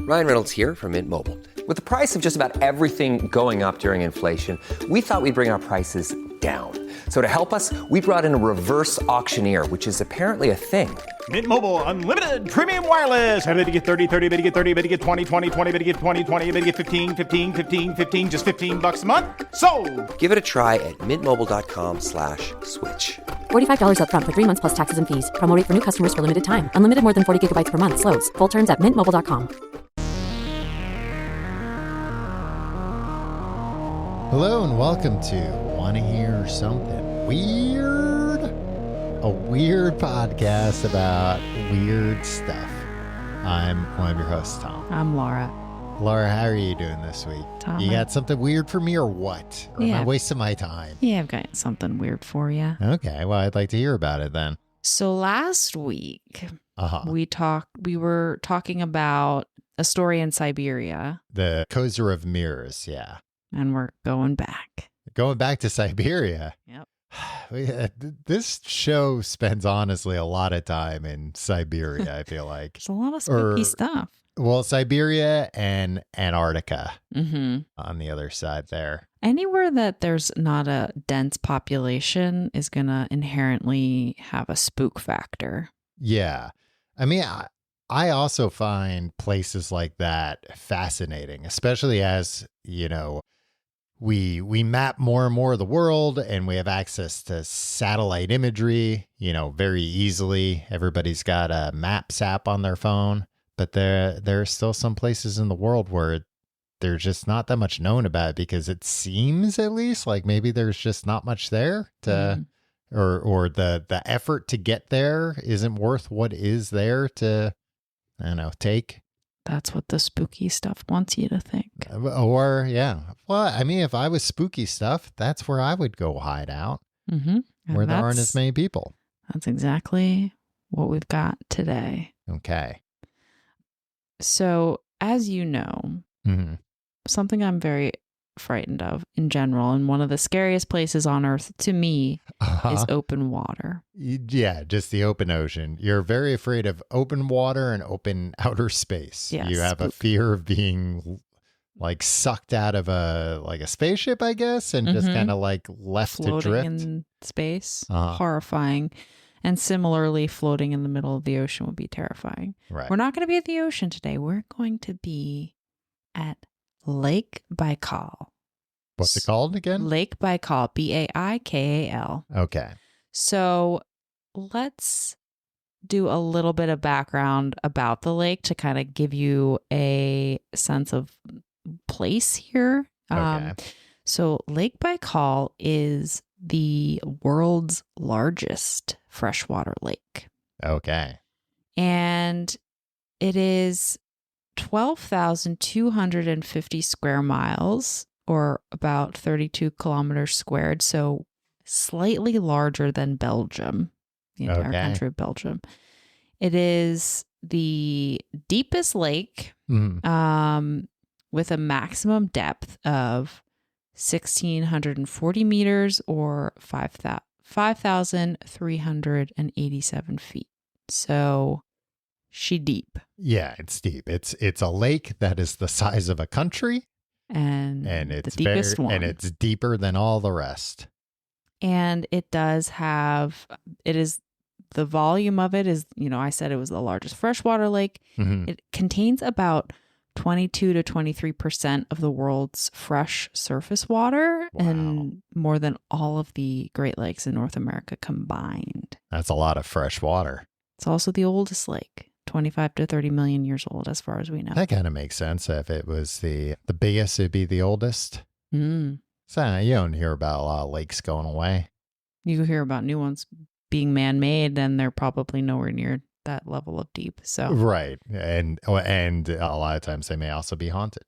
Ryan Reynolds here from Mint Mobile. With the price of just about everything going up during inflation, we thought we'd bring our prices down. So to help us, we brought in a reverse auctioneer, which is apparently a thing. Mint Mobile Unlimited Premium Wireless. How to get 30, 30, bit to get 30, bit to get 20, 20, 20, bit to get 20, 20, bit to get 15, 15, 15, 15, just $15 a month? Sold! Give it a try at mintmobile.com/switch. $45 up front for 3 months plus taxes and fees. Promo rate for new customers for limited time. Unlimited more than 40 gigabytes per month. Slows full terms at mintmobile.com. Hello and welcome to Wanna Hear Something Weird? A weird podcast about weird stuff. I'm one of your hosts, Tom. I'm Laura. Laura, how are you doing this week? Tom, you got something weird for me or what? Or am I wasting my time? Yeah, I've got something weird for you. Okay, well, I'd like to hear about it then. So last week, we were talking about a story in Siberia. The Cozer of Mirrors, yeah. And we're going back. Going back to Siberia. Yep. This show spends honestly a lot of time in Siberia, I feel like. There's a lot of spooky stuff. Well, Siberia and Antarctica on the other side there. Anywhere that there's not a dense population is going to inherently have a spook factor. Yeah. I mean, I also find places like that fascinating, especially as, you know, we map more and more of the world and we have access to satellite imagery, you know, very easily. Everybody's got a Maps app on their phone, but there are still some places in the world where there's just not that much known about it because it seems at least like maybe there's just not much there to, or the effort to get there isn't worth what is there to, I don't know, take. That's what the spooky stuff wants you to think. Or, yeah. Well, I mean, if I was spooky stuff, that's where I would go hide out, where there aren't as many people. That's exactly what we've got today. Okay. So, as you know, something I'm very frightened of in general, and one of the scariest places on earth to me is open water. Yeah, just the open ocean. You're very afraid of open water and open outer space. Yes. You have a fear of being like sucked out of a spaceship, I guess, and just kind of like left floating to drift in space. Horrifying. And similarly, floating in the middle of the ocean would be terrifying. Right. We're not going to be at the ocean today. We're going to be at Lake Baikal. What's it called again? Lake Baikal, Baikal. Okay. So let's do a little bit of background about the lake to kind of give you a sense of place here. Okay. So Lake Baikal is the world's largest freshwater lake. Okay. And it is 12,250 square miles, or about 32 kilometers squared. So slightly larger than Belgium, the entire country of Belgium. It is the deepest lake with a maximum depth of 1,640 meters or 5,387 feet. So she deep. Yeah, it's deep. It's a lake that is the size of a country. And it's the deepest one. And it's deeper than all the rest. And it does have, the volume of it is, you know, I said it was the largest freshwater lake. It contains about 22 to 23% of the world's fresh surface water and more than all of the Great Lakes in North America combined. That's a lot of fresh water. It's also the oldest lake, 25 to 30 million years old, as far as we know. That kind of makes sense. If it was the biggest, it'd be the oldest. So you don't hear about a lot of lakes going away. You hear about new ones being man-made, and they're probably nowhere near that level of deep. So right, and a lot of times they may also be haunted.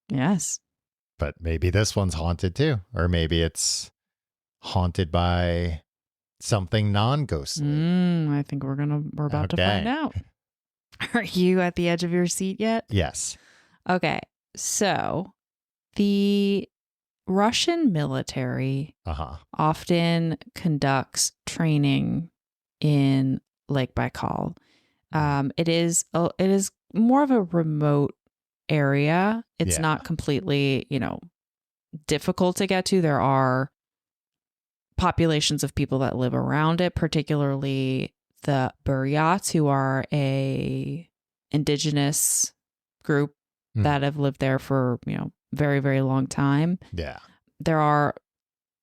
Yes, but maybe this one's haunted too, or maybe it's haunted by something non-ghostly. I think we're about to find out. Are you at the edge of your seat yet? Yes. Okay, so the Russian military often conducts training in Lake Baikal. It is more of a remote area. It's Yeah. not completely, difficult to get to. There are populations of people that live around it, particularly the Buryats, who are a indigenous group that have lived there for, very, very long time. Yeah. There are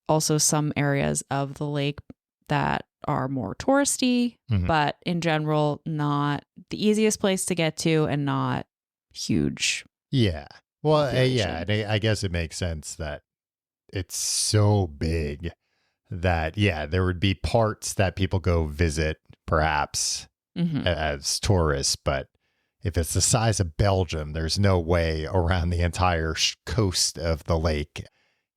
also some areas of the lake that are more touristy, but in general, not the easiest place to get to and not huge. Yeah. Well, yeah, population. and I guess it makes sense that it's so big that, yeah, there would be parts that people go visit perhaps as tourists, but if it's the size of Belgium, there's no way around the entire coast of the lake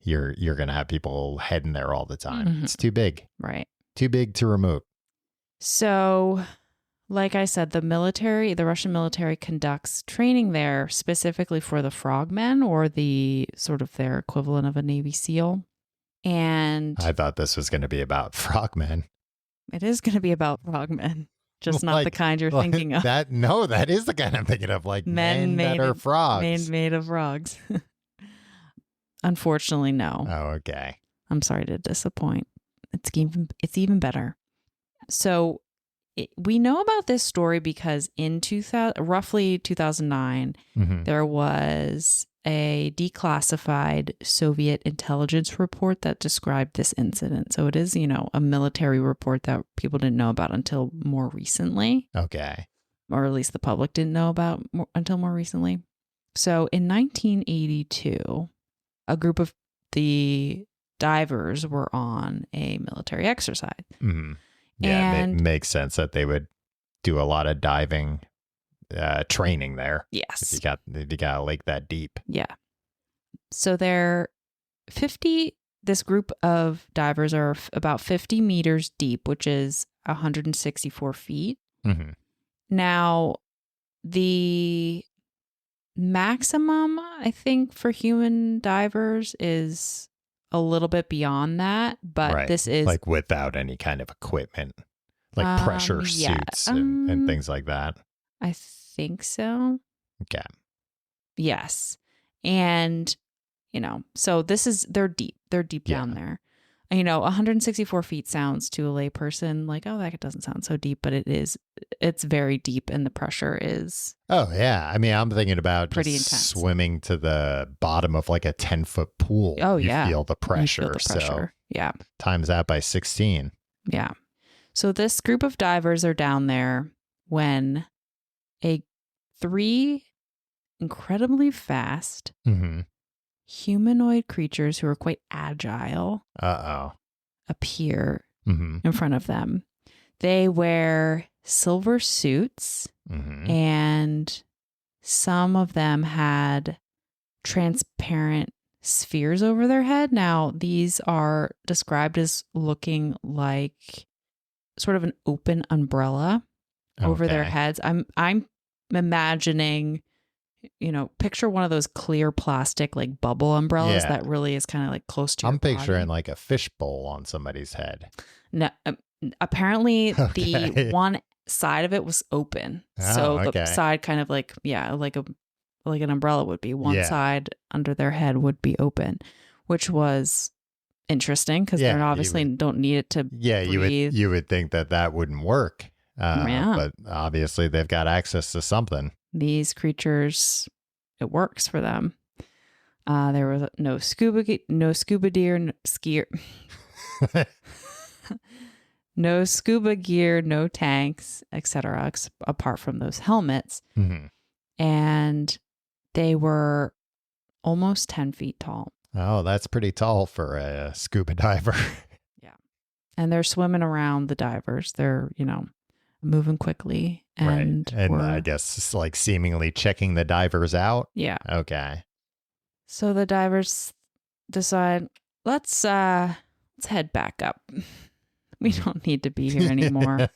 you're going to have people heading there all the time. It's too big. Right. Too big to remove. So, like I said, the Russian military conducts training there specifically for the frogmen, or the sort of their equivalent of a Navy SEAL. And I thought this was going to be about frogmen. it is going to be about frogmen, just not the kind you're Like thinking of. that is the kind I'm thinking of, like men that are frogs. Made of frogs. Unfortunately, no. Oh, okay. I'm sorry to disappoint. It's even better. So we know about this story because in roughly 2009, there was a declassified Soviet intelligence report that described this incident. So it is, a military report that people didn't know about until more recently. Okay. Or at least the public didn't know about until more recently. So in 1982, a group of the divers were on a military exercise. Yeah, And it makes sense that they would do a lot of diving training there. yes. If you got a lake that deep. Yeah. So this group of divers are about 50 meters deep, which is 164 feet. Now, the maximum, I think, for human divers is a little bit beyond that, but Right. this is like without any kind of equipment, like pressure suits and things like that. I think so. Okay. Yes. And, so they're deep. They're deep down there. 164 feet sounds to a layperson like, oh, that doesn't sound so deep, but it's very deep, and the pressure is. Oh, yeah. I mean, I'm thinking about pretty just intense. swimming to the bottom of like a 10-foot pool. Oh, you yeah. feel the pressure. You feel the pressure. Yeah. Times that by 16. Yeah. So this group of divers are down there when three incredibly fast humanoid creatures who are quite agile appear in front of them. They wear silver suits, and some of them had transparent spheres over their head. Now, these are described as looking like sort of an open umbrella over their heads. I'm imagining, picture one of those clear plastic like bubble umbrellas that really is kind of like close to your body. picturing like a fishbowl on somebody's head. No, apparently the one side of it was open. So the side kind of like, like an umbrella would be. One side under their head would be open, which was interesting because they obviously don't need it to breathe. You would think that wouldn't work. But obviously they've got access to something. These creatures, it works for them. There was no scuba gear, no scuba gear, no tanks, etc. Apart from those helmets. And they were almost 10 feet tall. Oh, that's pretty tall for a scuba diver. Yeah. And they're swimming around the divers. They're, moving quickly. And I guess it's like seemingly checking the divers out. Yeah. Okay. So the divers decide, let's head back up. We don't need to be here anymore.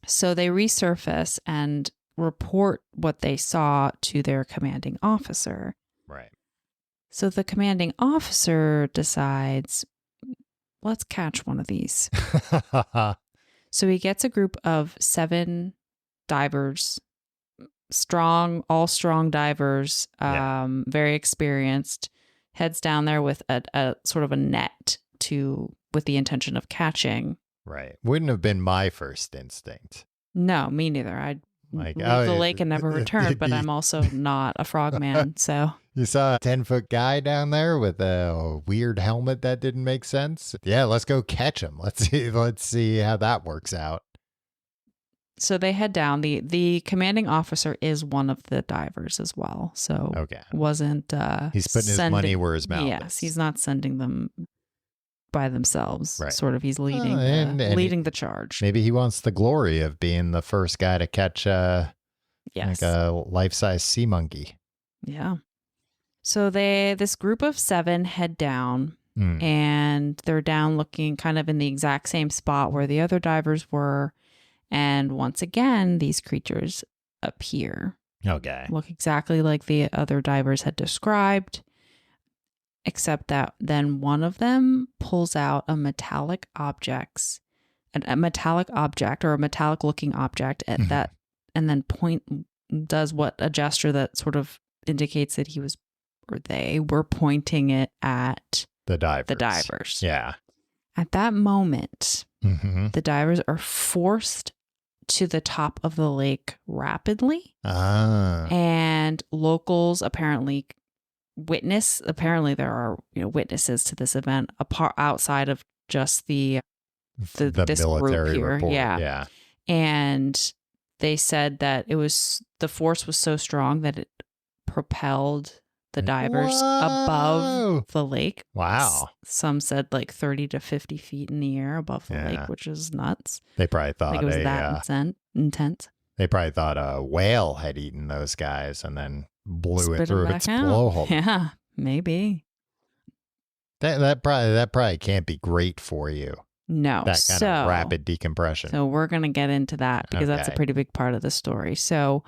So they resurface and report what they saw to their commanding officer. Right. So the commanding officer decides, let's catch one of these. So he gets a group of 7 divers, all strong divers, very experienced, heads down there with a sort of a net with the intention of catching. Right. Wouldn't have been my first instinct. No, me neither. I'd leave the lake and never return, but I'm also not a frogman, so. You saw a 10-foot guy down there with a weird helmet that didn't make sense? Yeah, let's go catch him. Let's see how that works out. So they head down. The commanding officer is one of the divers as well. So wasn't he's putting his money where his mouth is. Yes, he's not sending them by themselves. Right. Sort of, he's leading leading the charge. Maybe he wants the glory of being the first guy to catch like a life-size sea monkey. Yeah. So this group of 7 head down, and they're down looking kind of in the exact same spot where the other divers were. And once again, these creatures appear. Okay. Look exactly like the other divers had described, except that then one of them pulls out a metallic object or a metallic looking object at that, and then does a gesture that sort of indicates that they were pointing it at the divers. Yeah. At that moment, the divers are forced to the top of the lake rapidly. And locals apparently there are witnesses to this event outside of just this military group here. report. Yeah. And they said that the force was so strong that it propelled the divers above the lake. Wow. Some said like 30 to 50 feet in the air above the lake, which is nuts. They probably thought it was that intense. They probably thought a whale had eaten those guys and then blew it through its out. blowhole. Yeah, maybe. That probably can't be great for you. No. That kind of rapid decompression. So we're going to get into that because that's a pretty big part of the story. So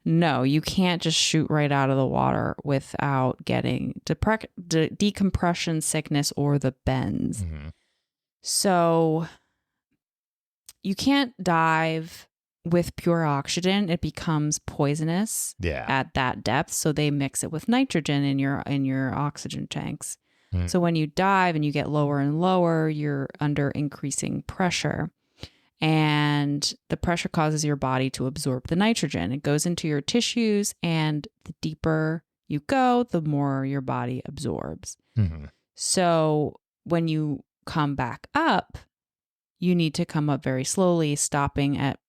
no, you can't just shoot right out of the water without getting decompression sickness or the bends. So you can't dive with pure oxygen. It becomes poisonous at that depth. So they mix it with nitrogen in your oxygen tanks. So when you dive and you get lower and lower, you're under increasing pressure. And the pressure causes your body to absorb the nitrogen. It goes into your tissues, and the deeper you go, the more your body absorbs. So when you come back up, you need to come up very slowly, stopping at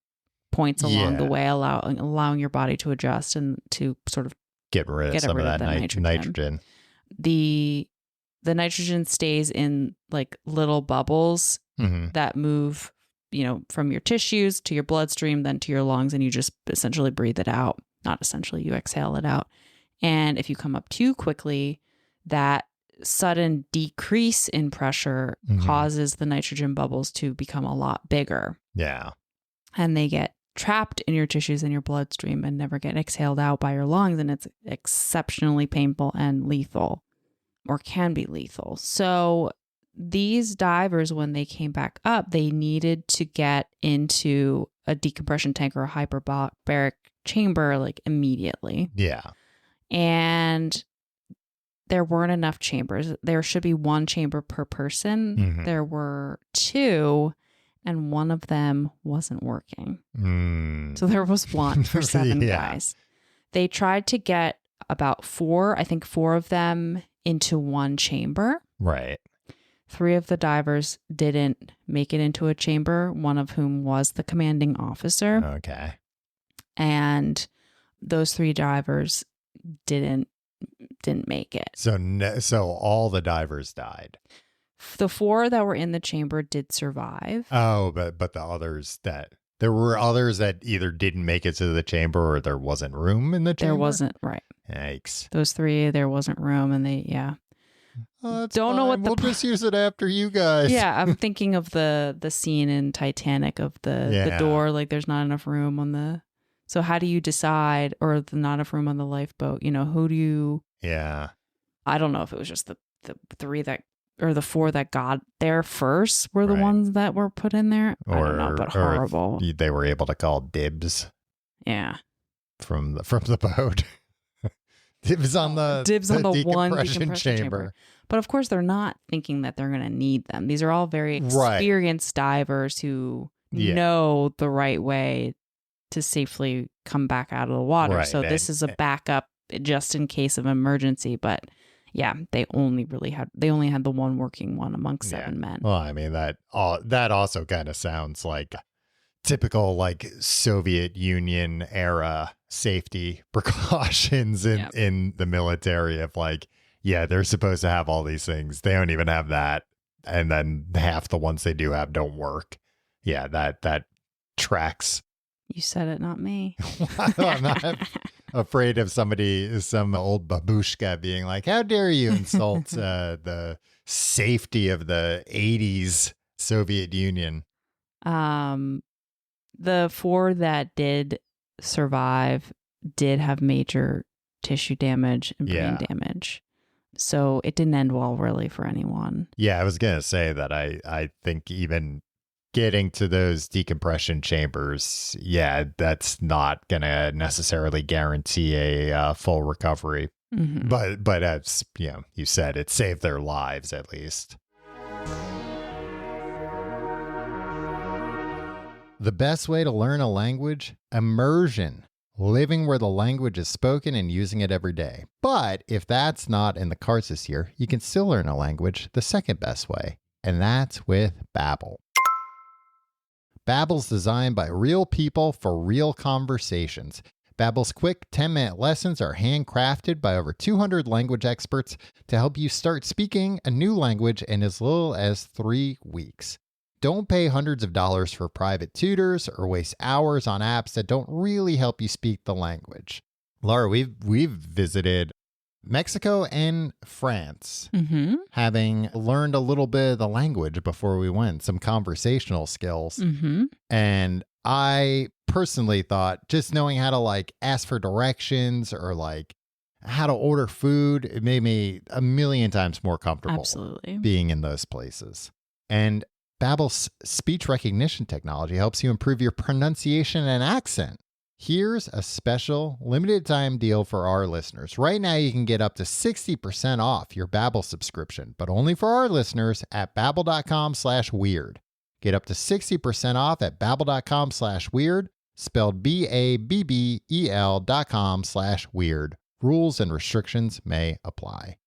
points along the way, allowing your body to adjust and to sort of get rid of some of that nitrogen. The nitrogen stays in like little bubbles that move from your tissues to your bloodstream, then to your lungs, and you just essentially breathe it out. Not essentially, you exhale it out. And if you come up too quickly, that sudden decrease in pressure causes the nitrogen bubbles to become a lot bigger. Yeah. And they get trapped in your tissues and your bloodstream and never get exhaled out by your lungs. And it's exceptionally painful and lethal, or can be lethal. So these divers, when they came back up, they needed to get into a decompression tank or a hyperbaric chamber like immediately. Yeah. And there weren't enough chambers. There should be 1 chamber per person. There were 2, and one of them wasn't working. So there was 1 for 7 guys. They tried to get about 4 of them into 1 chamber. Right. 3 of the divers didn't make it into a chamber, one of whom was the commanding officer. Okay. And those 3 divers didn't make it. So all the divers died. The 4 that were in the chamber did survive. Oh, but the others there were others that either didn't make it to the chamber or there wasn't room in the chamber. There wasn't, right. Yikes. Those 3, there wasn't room, and they, Oh, don't know what we'll just use it after you guys. Yeah, I'm thinking of the scene in Titanic of the door, like there's not enough room on the. So how do you decide, or not enough room on the lifeboat? Who do you? Yeah. I don't know if it was just the 3 that, or the 4 that got there first were the ones that were put in there. I don't know, but horrible. They were able to call dibs. Yeah. from the boat. Dibs on the one decompression chamber. But of course, they're not thinking that they're going to need them. These are all very experienced divers who know the right way to safely come back out of the water. Right. So this is a backup just in case of emergency. But yeah, they only had the one working one amongst 7 men. Well, I mean, that also kind of sounds like typical like Soviet Union era safety precautions in the military of like, yeah, they're supposed to have all these things. They don't even have that. And then half the ones they do have don't work. Yeah, that tracks. You said it, not me. I'm not afraid of some old babushka being like, how dare you insult the safety of the 80s Soviet Union. The 4 that did survive did have major tissue damage and brain damage. So it didn't end well really for anyone. Yeah, I was going to say that I think even getting to those decompression chambers, that's not going to necessarily guarantee a full recovery. Mm-hmm. But as you said, it saved their lives at least. The best way to learn a language? Immersion. Living where the language is spoken and using it every day. But if that's not in the cards this year, you can still learn a language the second best way, and that's with Babbel. Babbel's designed by real people for real conversations. Babbel's quick 10-minute lessons are handcrafted by over 200 language experts to help you start speaking a new language in as little as 3 weeks. Don't pay hundreds of dollars for private tutors or waste hours on apps that don't really help you speak the language. Laura, we've visited Mexico and France, having learned a little bit of the language before we went, some conversational skills. And I personally thought just knowing how to like ask for directions or like how to order food, it made me a million times more comfortable being in those places. And Babbel's speech recognition technology helps you improve your pronunciation and accent. Here's a special limited time deal for our listeners. Right now, you can get up to 60% off your Babbel subscription, but only for our listeners at babbel.com/weird. Get up to 60% off at babbel.com/weird, spelled BABBEL.com/weird. Rules and restrictions may apply.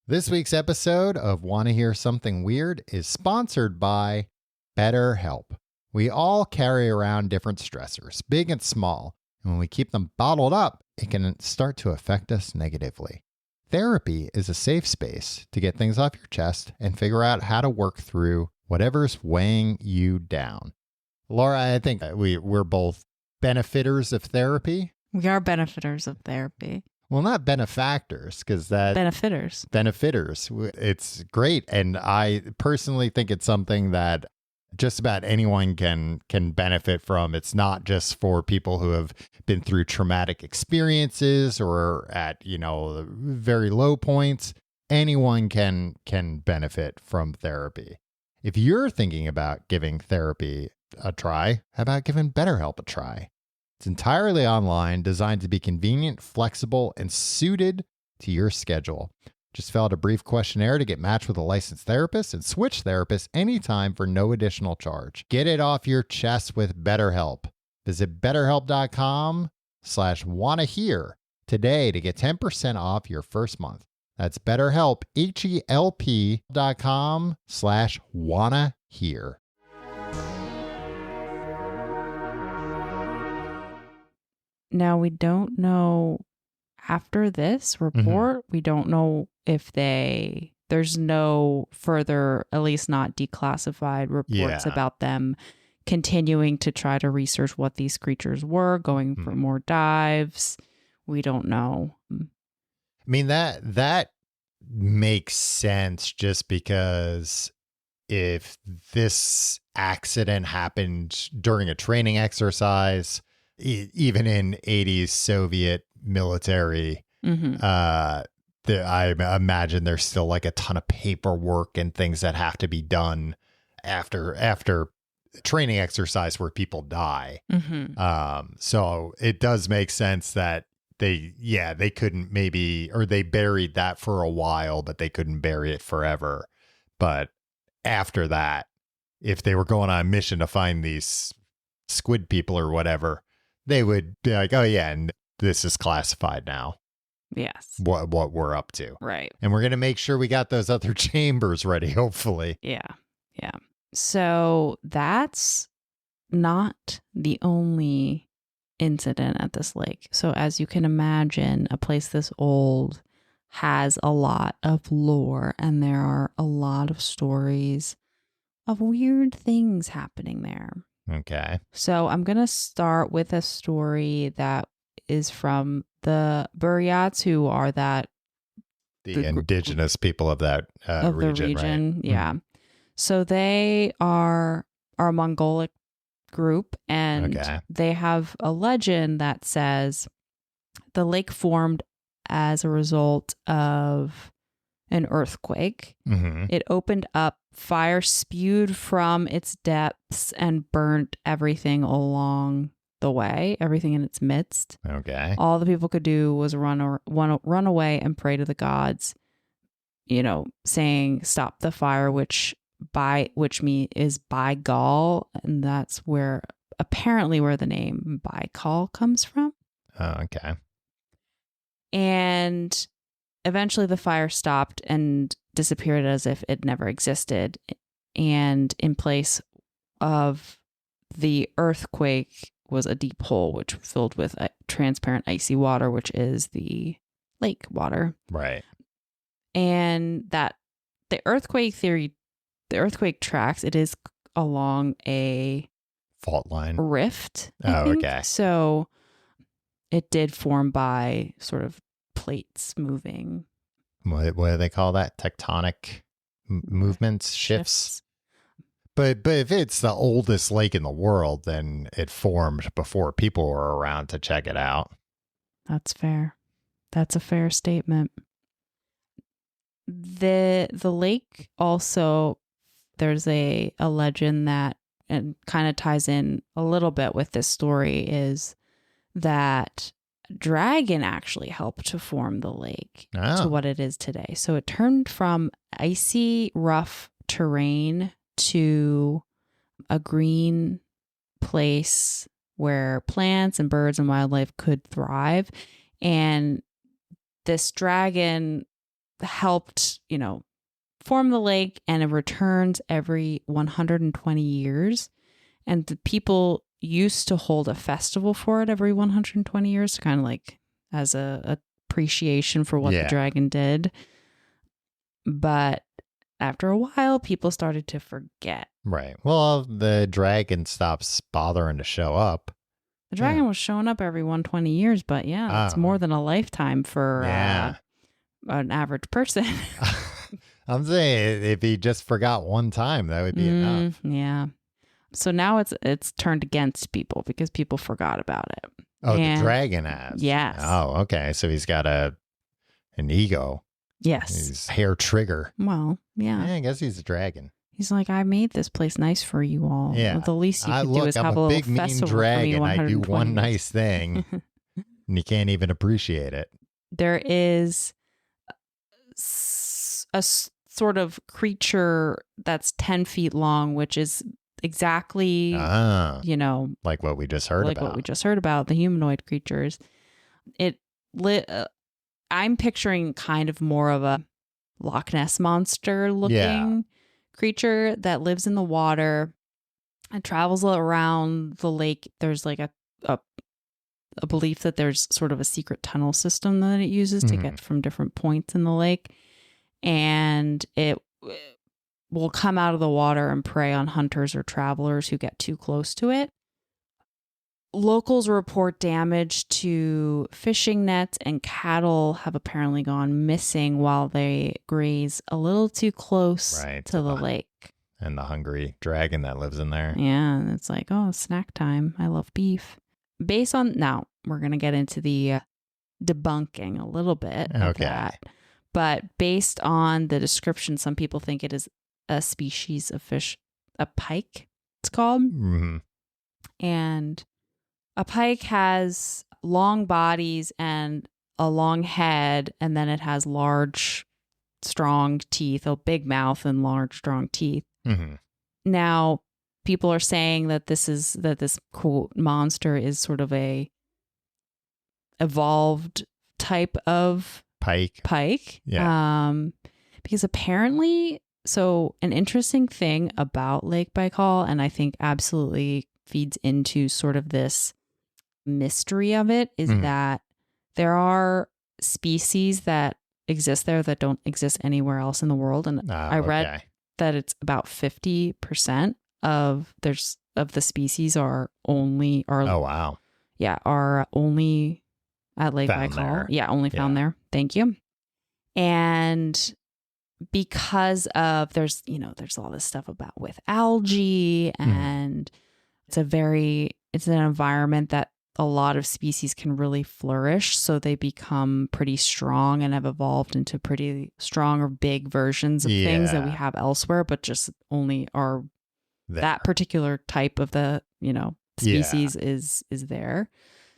This week's episode of Want to Hear Something Weird is sponsored by BetterHelp. We all carry around different stressors, big and small, and when we keep them bottled up, it can start to affect us negatively. Therapy is a safe space to get things off your chest and figure out how to work through whatever's weighing you down. Laura, I think we're both benefiters of therapy. We are benefiters of therapy. Well, not benefactors, because that... Benefiters. It's great. And I personally think it's something that just about anyone can benefit from. It's not just for people who have been through traumatic experiences or at, very low points. Anyone can benefit from therapy. If you're thinking about giving therapy a try, how about giving BetterHelp a try? It's entirely online, designed to be convenient, flexible, and suited to your schedule. Just fill out a brief questionnaire to get matched with a licensed therapist and switch therapists anytime for no additional charge. Get it off your chest with BetterHelp. Visit BetterHelp.com/wannahear today to get 10% off your first month. That's BetterHelp, HELP.com/wannahear. Now, we don't know after this report, we don't know if there's no further, at least not declassified reports about them continuing to try to research what these creatures were, going for more dives. We don't know. I mean, that makes sense just because if this accident happened during a training exercise, even in 80s Soviet military, I imagine there's still like a ton of paperwork and things that have to be done after training exercise where people die. Mm-hmm. So it does make sense that they couldn't maybe, or they buried that for a while, but they couldn't bury it forever. But after that, if they were going on a mission to find these squid people or whatever, they would be like, oh yeah, and this is classified now. Yes. What we're up to. Right. And we're going to make sure we got those other chambers ready, hopefully. Yeah. Yeah. So that's not the only incident at this lake. So as you can imagine, a place this old has a lot of lore, and there are a lot of stories of weird things happening there. Okay. So I'm going to start with a story that is from the Buryats, who are the indigenous people of that region. Right? Yeah. So they are a Mongolic group, and they have a legend that says the lake formed as a result of an earthquake. Mm-hmm. It opened up, fire spewed from its depths and burnt everything along the way, everything in its midst. Okay. All the people could do was run away and pray to the gods, saying stop the fire, which is Baikal, and that's where the name Baikal comes from. Oh, okay. And eventually the fire stopped and disappeared as if it never existed. And in place of the earthquake was a deep hole, which filled with transparent icy water, which is the lake water. Right. And that the earthquake tracks, it is along a fault line rift. Oh, okay. So it did form by sort of plates moving. What do they call that? Tectonic movements, shifts. But if it's the oldest lake in the world, then it formed before people were around to check it out. That's fair. That's a fair statement. The lake also, there's a legend that, and kind of ties in a little bit with this story, is that dragon actually helped to form the lake to what it is today. So it turned from icy, rough terrain to a green place where plants and birds and wildlife could thrive. And this dragon helped, form the lake, and it returns every 120 years. And the people used to hold a festival for it every 120 years, kind of like as a appreciation for what the dragon did. But after a while, people started to forget. Right. Well, the dragon stops bothering to show up. The dragon was showing up every 120 years, but it's more than a lifetime for an average person. I'm saying if he just forgot one time, that would be enough. Yeah. So now it's turned against people because people forgot about it. Oh, the dragon has? Yes. Oh, okay. So he's got an ego. Yes. He's hair trigger. Well, yeah. I guess he's a dragon. He's like, I made this place nice for you all. Yeah. Well, the least you could do is have a little big, festival mean dragon. for me. I do one nice thing, and you can't even appreciate it. There is a sort of creature that's 10 feet long, which is exactly, like what we just heard about. The humanoid creatures. I'm picturing kind of more of a Loch Ness monster looking creature that lives in the water and travels around the lake. There's like a belief that there's sort of a secret tunnel system that it uses to get from different points in the lake. And it will come out of the water and prey on hunters or travelers who get too close to it. Locals report damage to fishing nets, and cattle have apparently gone missing while they graze a little too close to the lake. And the hungry dragon that lives in there. Yeah, and it's like, snack time. I love beef. Now, we're going to get into the debunking a little bit of that. But based on the description, some people think it is a species of fish, a pike. it's called. Mm-hmm. And a pike has long bodies and a long head, and then it has large, strong teeth, a big mouth and large, strong teeth. Mm-hmm. Now, people are saying that this quote monster is sort of a evolved type of Pike. Yeah. Because apparently, so an interesting thing about Lake Baikal, and I think absolutely feeds into sort of this mystery of it, is that there are species that exist there that don't exist anywhere else in the world. And I read that it's about 50% of the species are only are only at Lake Found Baikal. there. Yeah, only found there. Thank you. And because of there's all this stuff about with algae, and it's an environment that a lot of species can really flourish, so they become pretty strong and have evolved into pretty strong or big versions of things that we have elsewhere, but just only are that particular type of the species is there.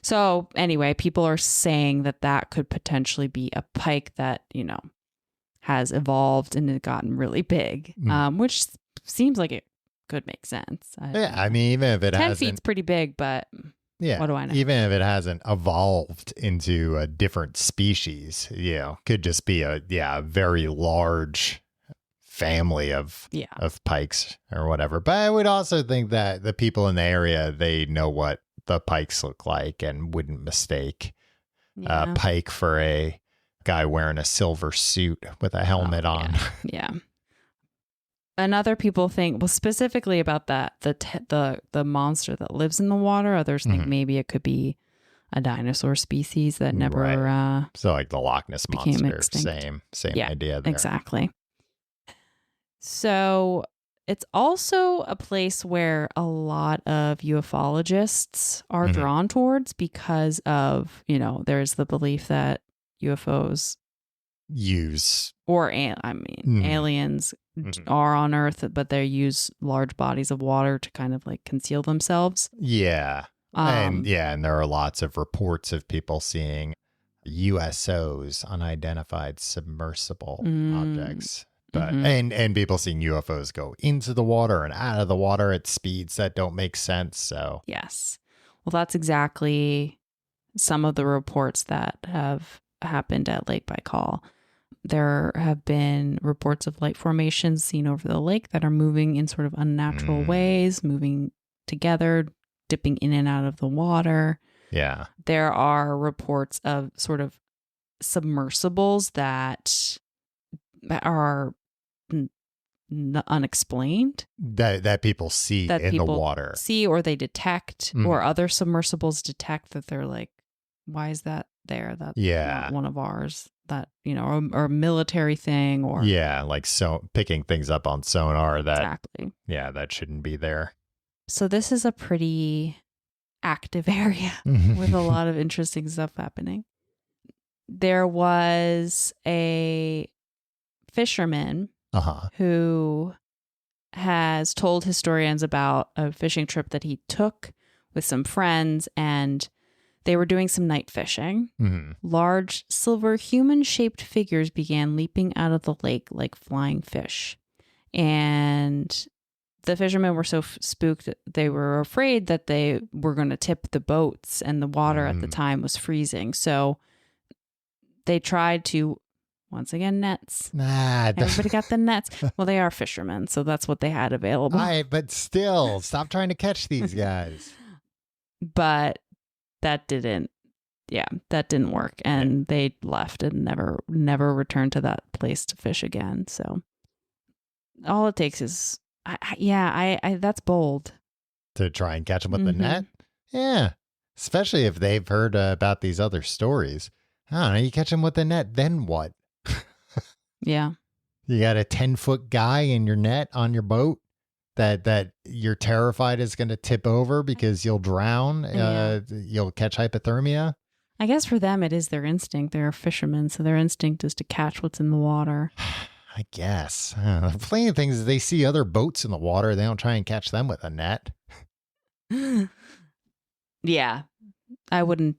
So anyway, people are saying that could potentially be a pike that has evolved and gotten really big, which seems like it could make sense. I mean, even if it 10 hasn't, feet's pretty big, but what do I know? Even if it hasn't evolved into a different species, could just be a very large family of pikes or whatever. But I would also think that the people in the area, they know what the pikes look like and wouldn't mistake a pike for a guy wearing a silver suit with a helmet on. Yeah. And other people think, well, specifically about that, the monster that lives in the water, others think maybe it could be a dinosaur species that never so like the Loch Ness monster, same idea there. Exactly. So it's also a place where a lot of ufologists are drawn towards because of, there's the belief that UFOs aliens are on Earth, but they use large bodies of water to kind of like conceal themselves. Yeah. And there are lots of reports of people seeing USOs, unidentified submersible objects. But and people seeing UFOs go into the water and out of the water at speeds that don't make sense. So yes. Well, that's exactly some of the reports that have happened at Lake Baikal. There have been reports of light formations seen over the lake that are moving in sort of unnatural ways, moving together, dipping in and out of the water. Yeah. There are reports of sort of submersibles that are unexplained. That people see in the water. See, or they detect, or other submersibles detect that they're like, why is that there? That's not one of ours. That, or a military thing, or like picking things up on sonar that that shouldn't be there. So this is a pretty active area with a lot of interesting stuff happening. There was a fisherman who has told historians about a fishing trip that he took with some friends, and they were doing some night fishing. Large silver human-shaped figures began leaping out of the lake like flying fish. And the fishermen were so spooked, they were afraid that they were going to tip the boats, and the water at the time was freezing. So they tried to, once again, nets. Everybody got the nets. Well, they are fishermen, so that's what they had available. But still, stop trying to catch these guys. But that didn't work, and they left and never returned to that place to fish again. So all it takes is that's bold to try and catch them with the net. Yeah, especially if they've heard about these other stories. I don't know, you catch them with the net, then what? Yeah, you got a 10-foot guy in your net on your boat that you're terrified is going to tip over because you'll drown. You'll catch hypothermia. I guess for them, it is their instinct. They're fishermen, so their instinct is to catch what's in the water. I guess. Plenty of things. They see other boats in the water. They don't try and catch them with a net. Yeah. I wouldn't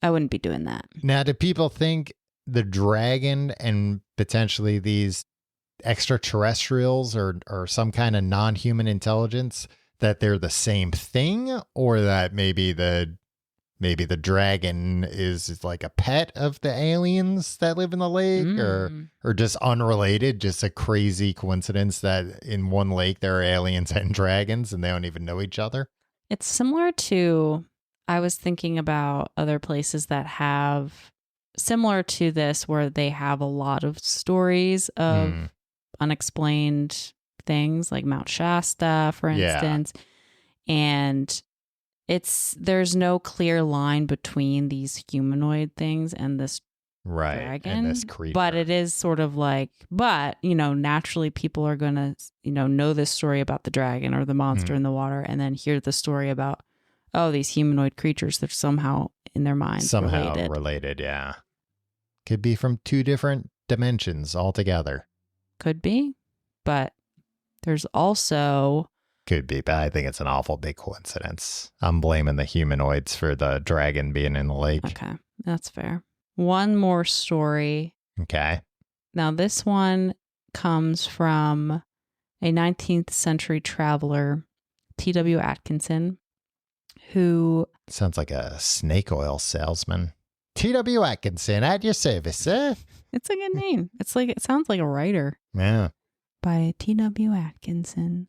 be doing that. Now, do people think the dragon and potentially these extraterrestrials or some kind of non-human intelligence, that they're the same thing, or that maybe the dragon is like a pet of the aliens that live in the lake, or just unrelated, just a crazy coincidence that in one lake there are aliens and dragons and they don't even know each other? It's similar to, I was thinking about other places that have similar to this, where they have a lot of stories of unexplained things, like Mount Shasta, for instance. And there's no clear line between these humanoid things and this dragon, and this creature. But it is sort of like, naturally people are going to, know this story about the dragon or the monster in the water, and then hear the story about, these humanoid creatures that are somehow in their minds related. Yeah. Could be from two different dimensions altogether. Could be, but there's also... Could be, but I think it's an awful big coincidence. I'm blaming the humanoids for the dragon being in the lake. Okay, that's fair. One more story. Okay. Now, this one comes from a 19th century traveler, T.W. Atkinson, who... Sounds like a snake oil salesman. T.W. Atkinson, at your service, sir. It's a good name. It sounds like a writer. Yeah. By T.W. Atkinson.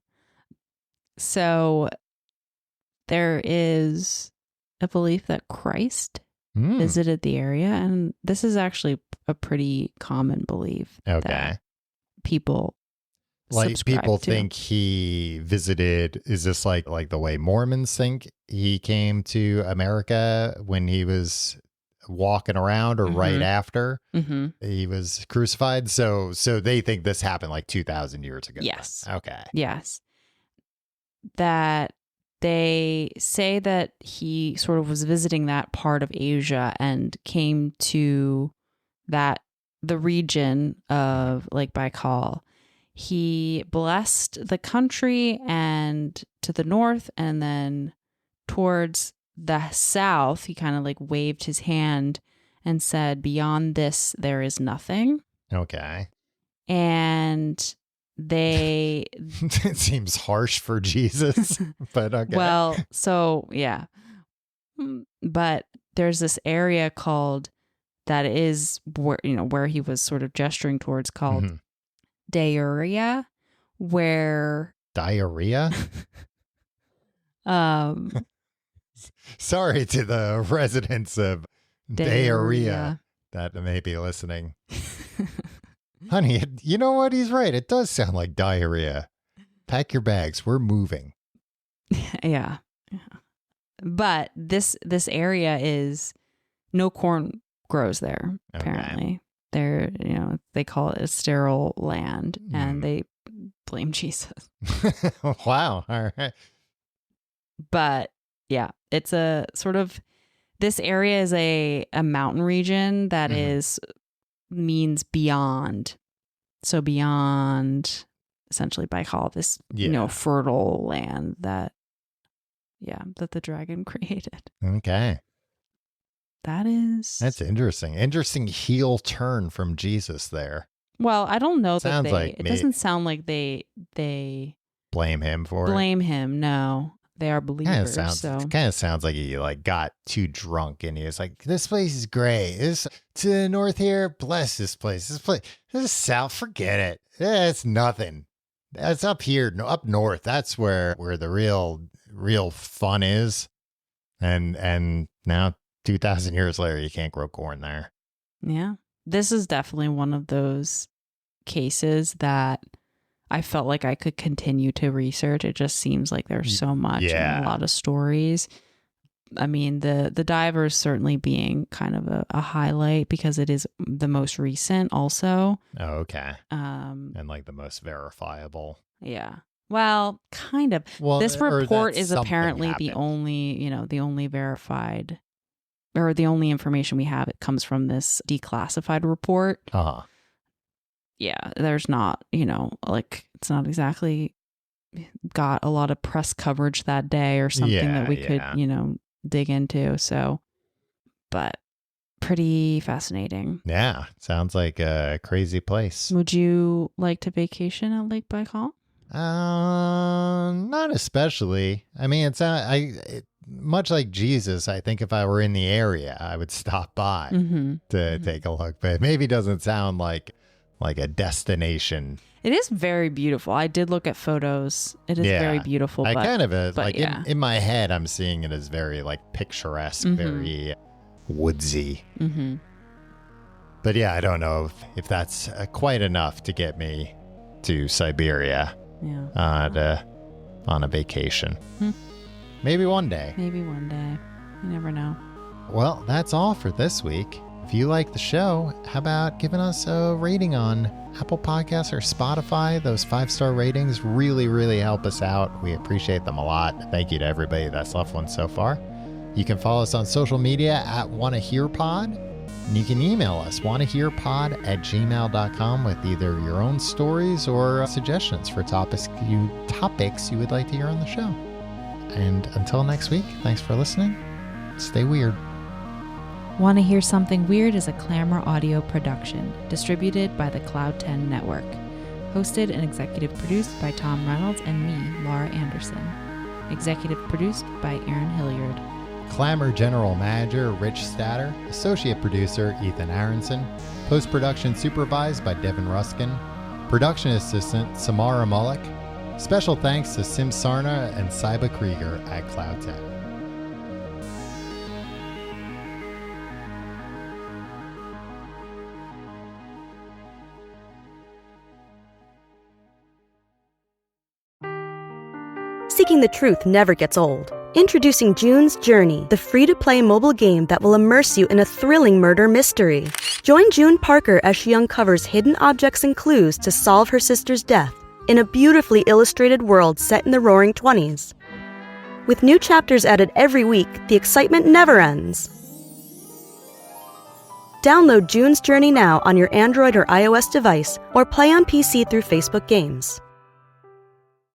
So there is a belief that Christ visited the area, and this is actually a pretty common belief. Okay. That people think he visited. Is this like the way Mormons think he came to America when he was walking around, or right after he was crucified? So they think this happened like 2,000 years ago. Yes. Okay. Yes. That they say that he sort of was visiting that part of Asia and came to the region of Lake Baikal. He blessed the country and to the north, and then towards the south, he kind of like waved his hand and said, "Beyond this, there is nothing." Okay. And it seems harsh for Jesus, but okay. Well, so yeah. But there's this area called, that is where he was sort of gesturing towards, called Diarrhea, where diarrhea. Sorry to the residents of Diarrhea that may be listening. Honey, you know what? He's right. It does sound like diarrhea. Pack your bags. We're moving. Yeah. But this area is, no corn grows there, apparently. Okay. They call it a sterile land, and they blame Jesus. Wow. All right. But yeah, it's a sort of, this area is a mountain region that means beyond. So beyond, essentially, Baikal, this fertile land that the dragon created. Okay. That's interesting. Interesting heel turn from Jesus there. Well, I don't know Sounds that like it doesn't sound like they blame him for blame him. No. They are believers. Kind of sounds like he got too drunk and he was like, "This place is great. This to the north here, bless this place. This is south. Forget it. It's nothing. That's up here, up north. That's where the real fun is." And now 2,000 years later, you can't grow corn there. Yeah, this is definitely one of those cases that I felt like I could continue to research. It just seems like there's so much and a lot of stories. I mean, the divers certainly being kind of a highlight because it is the most recent also. Oh, okay. And like the most verifiable. Yeah. Well, kind of. Well, this report is apparently the only verified, or the only information we have. It comes from this declassified report. Uh-huh. yeah, there's not, like it's not exactly got a lot of press coverage that day or something that we could, dig into. So, but pretty fascinating. Yeah, sounds like a crazy place. Would you like to vacation at Lake Baikal? Not especially. I mean, much like Jesus, I think if I were in the area, I would stop by to take a look. But it maybe doesn't sound like a destination. It is very beautiful. I did look at photos. It is very beautiful. I but, kind of but yeah. in my head, I'm seeing it as very like picturesque, very woodsy. But yeah, I don't know if that's quite enough to get me to Siberia on a vacation. Maybe one day. Maybe one day. You never know. Well, that's all for this week. If you like the show, how about giving us a rating on Apple Podcasts or Spotify? Those 5-star ratings really, really help us out. We appreciate them a lot. Thank you to everybody that's left one so far. You can follow us on social media at WannaHearPod. And you can email us, wannahearpod@gmail.com, with either your own stories or suggestions for topics you would like to hear on the show. And until next week, thanks for listening. Stay weird. Want to Hear Something Weird is a Clamor audio production, distributed by the Cloud 10 Network. Hosted and executive produced by Tom Reynolds and me, Laura Anderson. Executive produced by Aaron Hilliard. Clamor General Manager Rich Statter, Associate Producer Ethan Aronson, Post-Production Supervised by Devin Ruskin, Production Assistant Samara Mullick. Special thanks to Sim Sarna and Saiba Krieger at Cloud 10. Seeking the truth never gets old. Introducing June's Journey, the free-to-play mobile game that will immerse you in a thrilling murder mystery. Join June Parker as she uncovers hidden objects and clues to solve her sister's death in a beautifully illustrated world set in the Roaring '20s. With new chapters added every week, the excitement never ends. Download June's Journey now on your Android or iOS device, or play on PC through Facebook Games.